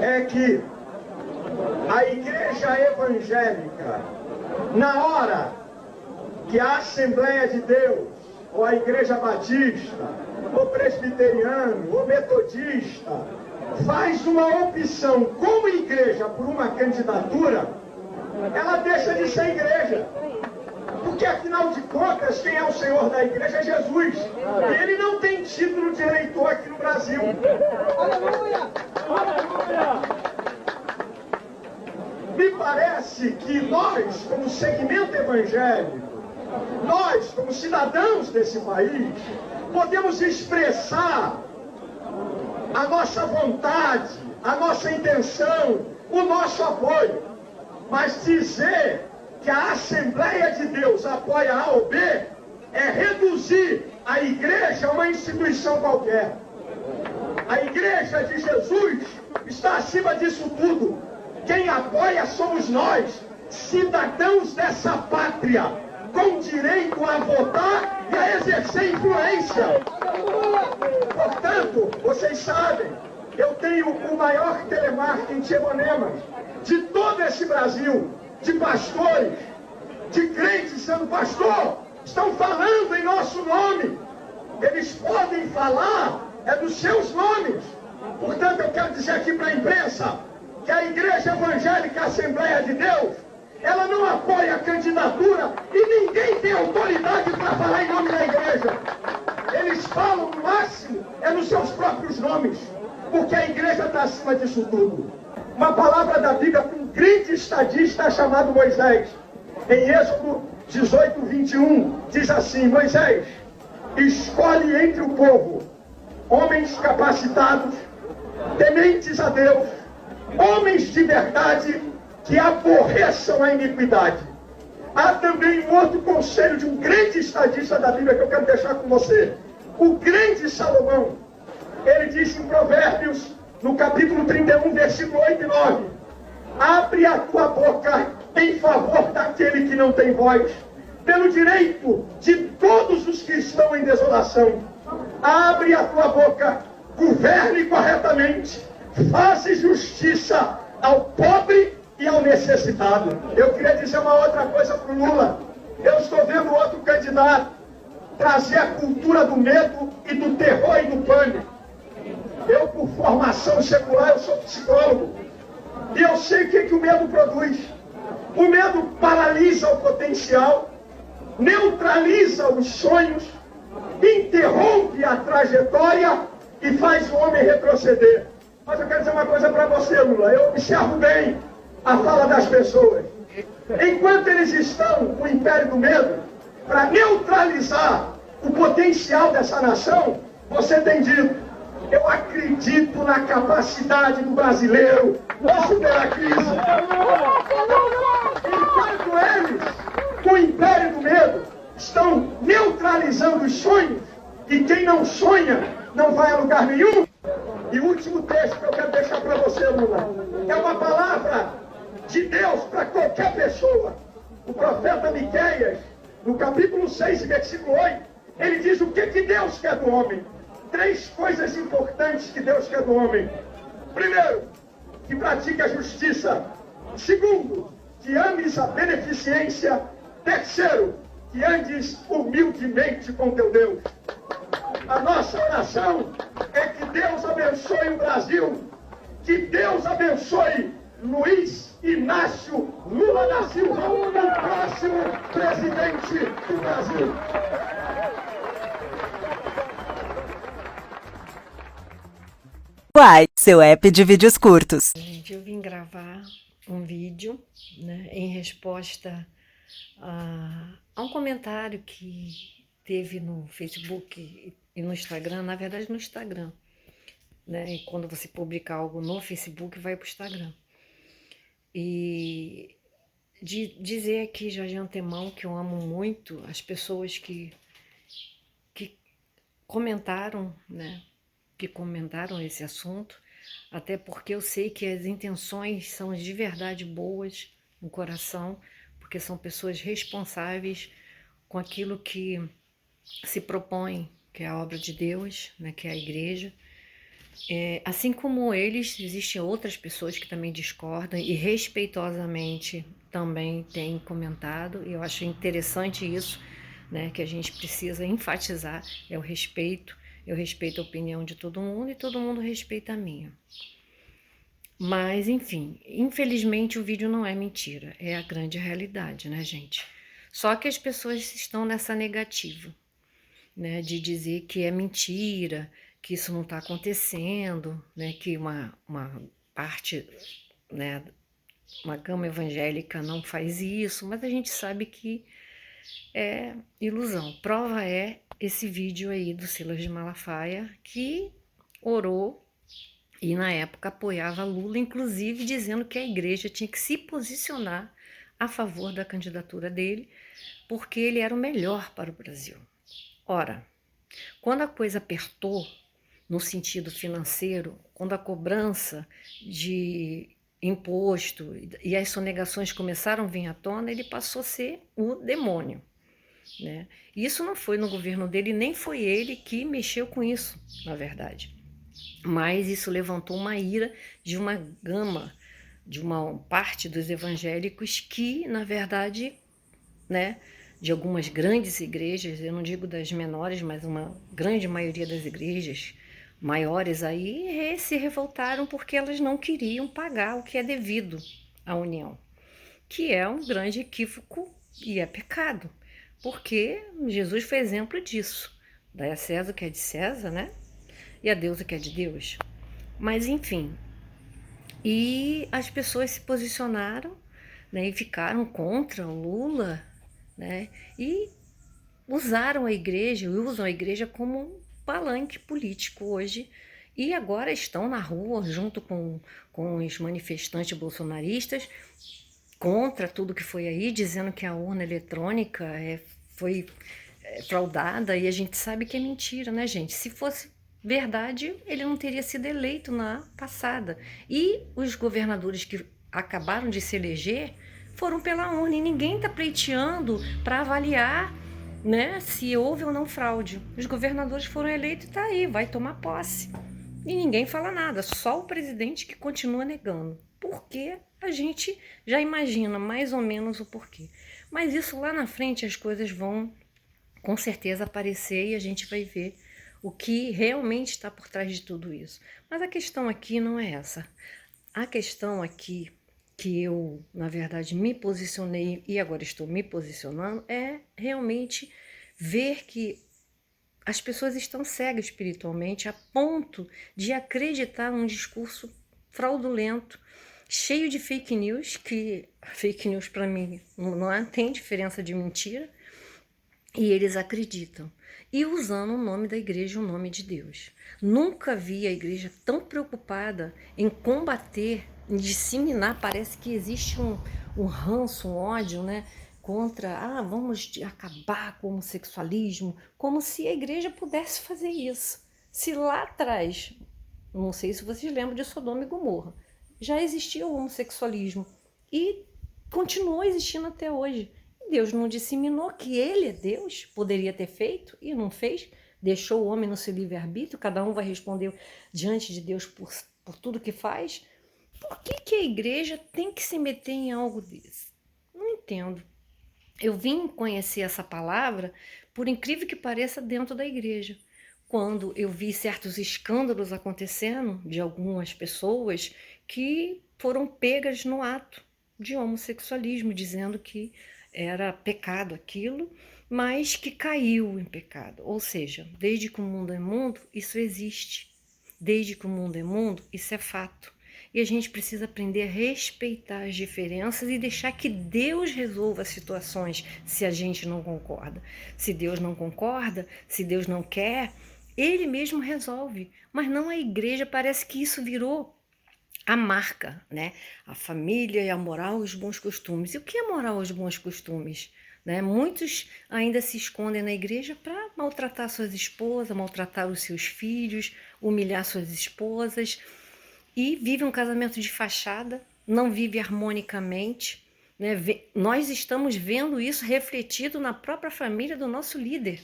é que a igreja evangélica, na hora que a Assembleia de Deus, ou a igreja batista, ou presbiteriano, ou metodista, faz uma opção como igreja por uma candidatura, ela deixa de ser igreja. Porque, afinal de contas, quem é o Senhor da igreja é Jesus. E ele não tem título de eleitor aqui no Brasil. Aleluia! Aleluia! Me parece que nós, como segmento evangélico, nós, como cidadãos desse país, podemos expressar a nossa vontade, a nossa intenção, o nosso apoio. Mas dizer que a Assembleia de Deus apoia A ou B é reduzir a igreja a uma instituição qualquer. A igreja de Jesus está acima disso tudo. Quem apoia somos nós, cidadãos dessa pátria, com direito a votar e a exercer influência. Portanto, vocês sabem, eu tenho o maior telemarketing de Eponemas de todo esse Brasil, de pastores, de crentes sendo pastor, estão falando em nosso nome. Eles podem falar dos seus nomes. Portanto, eu quero dizer aqui para a imprensa que a Igreja Evangélica Assembleia de Deus, ela não apoia a candidatura e ninguém tem autoridade para falar em nome da igreja. Eles falam, no máximo, nos seus próprios nomes, porque a igreja está acima disso tudo. Uma palavra da Bíblia para um grande estadista chamado Moisés. Em Êxodo 18, 21, diz assim: Moisés, escolhe entre o povo homens capacitados, tementes a Deus, homens de verdade, que aborreçam a iniquidade. Há também um outro conselho de um grande estadista da Bíblia que eu quero deixar com você. O grande Salomão, ele disse em Provérbios, no capítulo 31, versículo 8 e 9: abre a tua boca em favor daquele que não tem voz, pelo direito de todos os que estão em desolação. Abre a tua boca, governe corretamente, faça justiça ao pobre e ao necessitado. Eu queria dizer uma outra coisa para o Lula. Eu estou vendo outro candidato trazer a cultura do medo e do terror e do pânico. Eu, por formação secular, eu sou psicólogo. E eu sei o que o medo produz. O medo paralisa o potencial, neutraliza os sonhos, interrompe a trajetória e faz o homem retroceder. Mas eu quero dizer uma coisa para você, Lula. Eu observo bem a fala das pessoas. Enquanto eles estão no império do medo, para neutralizar o potencial dessa nação, você tem dito: eu acredito na capacidade do brasileiro de superar a crise. Enquanto eles, com o império do medo, estão neutralizando os sonhos, e quem não sonha não vai a lugar nenhum. E o último texto que eu quero deixar para você, Lula, é uma palavra de Deus para qualquer pessoa. O profeta Miqueias, no capítulo 6, versículo 8, ele diz o que Deus quer do homem. 3 coisas importantes que Deus quer do homem. Primeiro, que pratique a justiça. Segundo, que ames a beneficência. Terceiro, que andes humildemente com teu Deus. A nossa oração é que Deus abençoe o Brasil, que Deus abençoe Luiz Inácio Lula da Silva, o próximo presidente do Brasil. Uai, seu app de vídeos curtos. Gente, eu vim gravar um vídeo, né, em resposta a um comentário que teve no Facebook e no Instagram, na verdade no Instagram, né? E quando você publica algo no Facebook, vai para o Instagram. E dizer aqui já de antemão que eu amo muito as pessoas que comentaram, né? Que comentaram esse assunto, até porque eu sei que as intenções são de verdade boas no coração, porque são pessoas responsáveis com aquilo que se propõe, que é a obra de Deus, né, que é a igreja. Assim como eles, existem outras pessoas que também discordam e respeitosamente também têm comentado, e eu acho interessante isso, né, que a gente precisa enfatizar, é o respeito. Eu respeito a opinião de todo mundo e todo mundo respeita a minha. Mas, enfim, infelizmente o vídeo não é mentira, é a grande realidade, né, gente? Só que as pessoas estão nessa negativa, né, de dizer que é mentira, que isso não está acontecendo, né, que uma parte, né, uma gama evangélica não faz isso, mas a gente sabe que é ilusão. Prova é esse vídeo aí do Silas de Malafaia, que orou e na época apoiava Lula, inclusive dizendo que a igreja tinha que se posicionar a favor da candidatura dele, porque ele era o melhor para o Brasil. Ora, quando a coisa apertou no sentido financeiro, quando a cobrança de imposto e as sonegações começaram a vir à tona, ele passou a ser o demônio, né? Isso não foi no governo dele, nem foi ele que mexeu com isso, na verdade. Mas isso levantou uma ira de uma gama, de uma parte dos evangélicos que, na verdade, né, de algumas grandes igrejas, eu não digo das menores, mas uma grande maioria das igrejas maiores aí se revoltaram porque elas não queriam pagar o que é devido à União, que é um grande equívoco e é pecado, porque Jesus foi exemplo disso. Dai a César o que é de César, né? E a Deus o que é de Deus. Mas enfim, e as pessoas se posicionaram, né, e ficaram contra o Lula, né, e usaram a igreja, usam a igreja como um palanque político hoje, e agora estão na rua junto com os manifestantes bolsonaristas contra tudo que foi aí, dizendo que a urna eletrônica foi fraudada, e a gente sabe que é mentira, né, gente? Se fosse verdade, ele não teria sido eleito na passada. E os governadores que acabaram de se eleger foram pela urna, e ninguém está pleiteando para avaliar, né, se houve ou não fraude. Os governadores foram eleitos e está aí, vai tomar posse. E ninguém fala nada, só o presidente que continua negando. Porque a gente já imagina mais ou menos o porquê. Mas isso lá na frente as coisas vão com certeza aparecer e a gente vai ver o que realmente está por trás de tudo isso. Mas a questão aqui não é essa. A questão aqui que eu, na verdade, me posicionei e agora estou me posicionando é realmente ver que as pessoas estão cegas espiritualmente a ponto de acreditar num discurso fraudulento, cheio de fake news, que fake news para mim não tem diferença de mentira, e eles acreditam. E usando o nome da igreja, o nome de Deus. Nunca vi a igreja tão preocupada em combater, em disseminar. Parece que existe um ranço, um ódio, né? Contra, vamos acabar com o homossexualismo, como se a igreja pudesse fazer isso. Se lá atrás, não sei se vocês lembram de Sodoma e Gomorra, já existia o homossexualismo e continuou existindo até hoje. Deus não disseminou que ele é Deus, poderia ter feito e não fez, deixou o homem no seu livre-arbítrio, cada um vai responder diante de Deus por tudo que faz. Por que a igreja tem que se meter em algo desse? Não entendo. Eu vim conhecer essa palavra, por incrível que pareça, dentro da igreja. Quando eu vi certos escândalos acontecendo de algumas pessoas que foram pegas no ato de homossexualismo, dizendo que era pecado aquilo, mas que caiu em pecado. Ou seja, desde que o mundo é mundo, isso existe. Desde que o mundo é mundo, isso é fato. E a gente precisa aprender a respeitar as diferenças e deixar que Deus resolva as situações se a gente não concorda. Se Deus não concorda, se Deus não quer, Ele mesmo resolve. Mas não a igreja, parece que isso virou a marca, né? A família e a moral e os bons costumes. E o que é moral e os bons costumes? Né? Muitos ainda se escondem na igreja para maltratar suas esposas, maltratar os seus filhos, humilhar suas esposas, e vive um casamento de fachada, não vive harmonicamente, né? Nós estamos vendo isso refletido na própria família do nosso líder.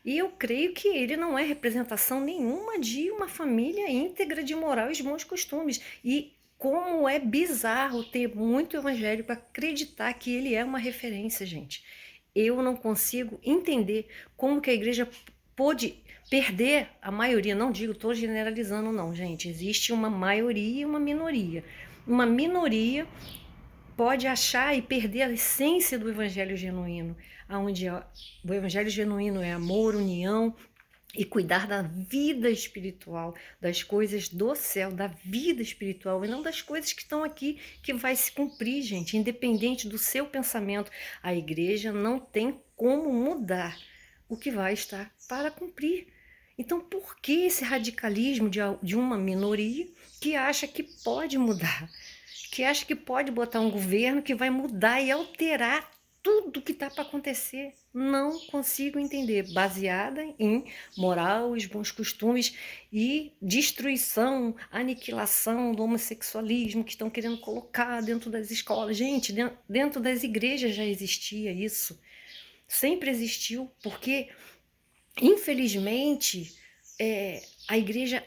E eu creio que ele não é representação nenhuma de uma família íntegra de moral e de bons costumes. E como é bizarro ter muito evangélico acreditar que ele é uma referência, gente. Eu não consigo entender como que a igreja pôde perder a maioria. Não digo, estou generalizando, não, gente. Existe uma maioria e uma minoria. Uma minoria pode achar e perder a essência do evangelho genuíno, onde o evangelho genuíno é amor, união e cuidar da vida espiritual, das coisas do céu, da vida espiritual, e não das coisas que estão aqui, que vai se cumprir, gente, independente do seu pensamento. A igreja não tem como mudar o que vai estar para cumprir. Então, por que esse radicalismo de uma minoria que acha que pode mudar? Que acha que pode botar um governo que vai mudar e alterar tudo que está para acontecer? Não consigo entender. Baseada em moral, os bons costumes e destruição, aniquilação do homossexualismo que estão querendo colocar dentro das escolas. Gente, dentro das igrejas já existia isso. Sempre existiu, porque, infelizmente, a igreja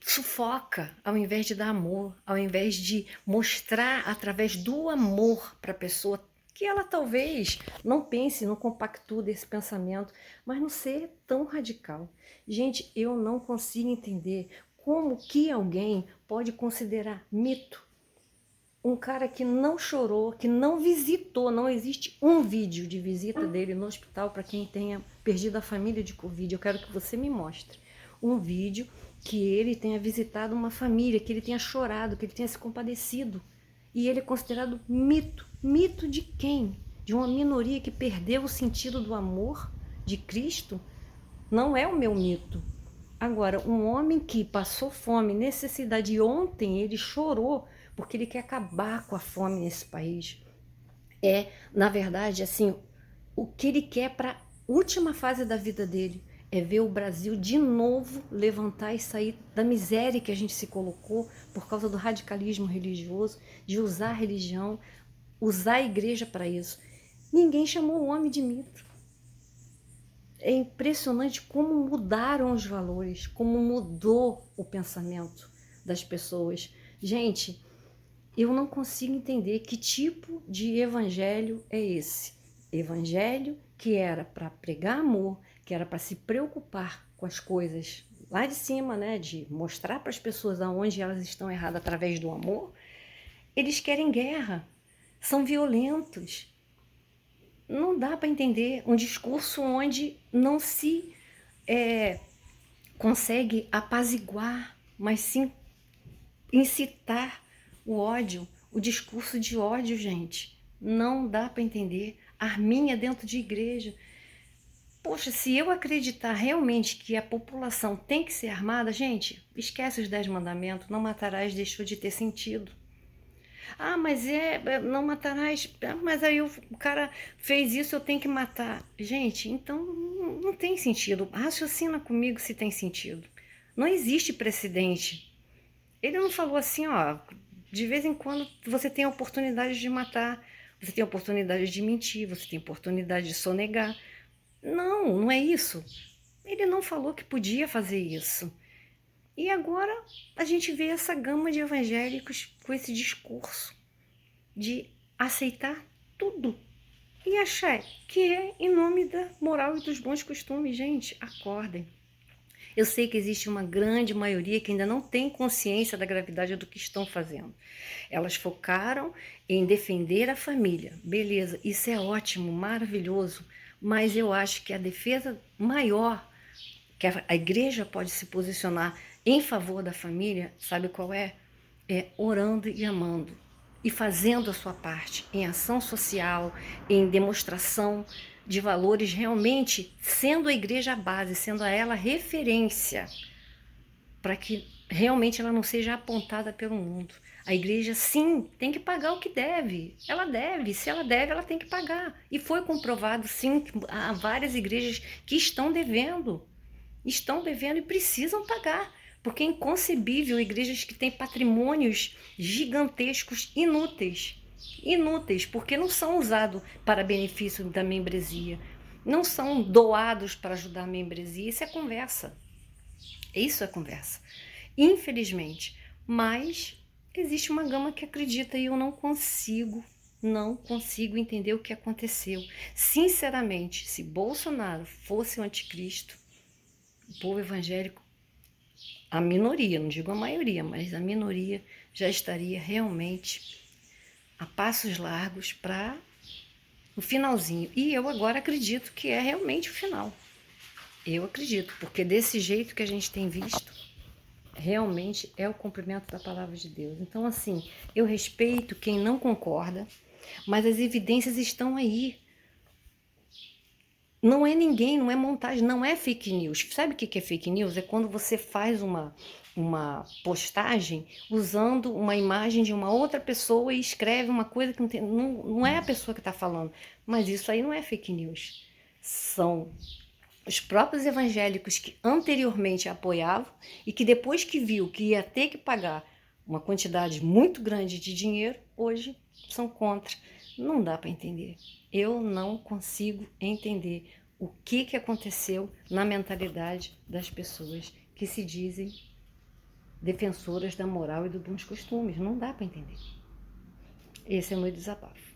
sufoca ao invés de dar amor, ao invés de mostrar através do amor para a pessoa que ela talvez não pense, não compactue desse pensamento, mas não ser tão radical. Gente, eu não consigo entender como que alguém pode considerar mito um cara que não chorou, que não visitou, não existe um vídeo de visita dele no hospital para quem tenha perdido a família de Covid. Eu quero que você me mostre um vídeo que ele tenha visitado uma família, que ele tenha chorado, que ele tenha se compadecido. E ele é considerado mito. Mito de quem? De uma minoria que perdeu o sentido do amor de Cristo? Não é o meu mito. Agora, um homem que passou fome, necessidade, e ontem ele chorou porque ele quer acabar com a fome nesse país. Na verdade, assim, o que ele quer para a última fase da vida dele é ver o Brasil de novo levantar e sair da miséria que a gente se colocou por causa do radicalismo religioso, de usar a religião, usar a igreja para isso. Ninguém chamou o homem de mito. É impressionante como mudaram os valores, como mudou o pensamento das pessoas. Gente, eu não consigo entender que tipo de evangelho é esse. Evangelho que era para pregar amor, que era para se preocupar com as coisas lá de cima, né, de mostrar para as pessoas aonde elas estão erradas através do amor. Eles querem guerra, são violentos. Não dá para entender um discurso onde não se consegue apaziguar, mas sim incitar o ódio, o discurso de ódio, gente. Não dá para entender. Arminha dentro de igreja. Poxa, se eu acreditar realmente que a população tem que ser armada, gente, esquece os 10 mandamentos, não matarás deixou de ter sentido. Ah, mas não matarás, mas aí o cara fez isso, eu tenho que matar. Gente, então não tem sentido. Raciocina comigo se tem sentido. Não existe precedente. Ele não falou assim, ó, de vez em quando você tem a oportunidade de matar, você tem a oportunidade de mentir, você tem a oportunidade de sonegar. Não, não é isso. Ele não falou que podia fazer isso. E agora a gente vê essa gama de evangélicos com esse discurso de aceitar tudo e achar que é em nome da moral e dos bons costumes. Gente, acordem. Eu sei que existe uma grande maioria que ainda não tem consciência da gravidade do que estão fazendo. Elas focaram em defender a família. Beleza, isso é ótimo, maravilhoso, mas eu acho que a defesa maior que a igreja pode se posicionar em favor da família, sabe qual é? É orando e amando e fazendo a sua parte em ação social, em demonstração de valores, realmente sendo a igreja a base, sendo a ela referência, para que realmente ela não seja apontada pelo mundo. A igreja, sim, tem que pagar o que deve. Ela deve, se ela deve, ela tem que pagar. E foi comprovado, sim, que há várias igrejas que estão devendo e precisam pagar. Porque é inconcebível igrejas que têm patrimônios gigantescos inúteis, porque não são usados para benefício da membresia. não são doados para ajudar a membresia. Isso é conversa. Isso é conversa. Infelizmente. Mas existe uma gama que acredita e eu não consigo entender o que aconteceu. Sinceramente, se Bolsonaro fosse o anticristo, o povo evangélico, a minoria, não digo a maioria, mas a minoria já estaria realmente a passos largos para o finalzinho. E eu agora acredito que é realmente o final. Eu acredito, porque desse jeito que a gente tem visto, realmente é o cumprimento da palavra de Deus. Então, assim, eu respeito quem não concorda, mas as evidências estão aí. Não é ninguém, não é montagem, não é fake news. Sabe o que é fake news? É quando você faz uma postagem usando uma imagem de uma outra pessoa e escreve uma coisa que não é a pessoa que está falando. Mas isso aí não é fake news. São os próprios evangélicos que anteriormente apoiavam e que depois que viu que ia ter que pagar uma quantidade muito grande de dinheiro, hoje são contra. Não dá para entender. Eu não consigo entender o que aconteceu na mentalidade das pessoas que se dizem defensoras da moral e dos bons costumes. Não dá para entender. Esse é o meu desabafo.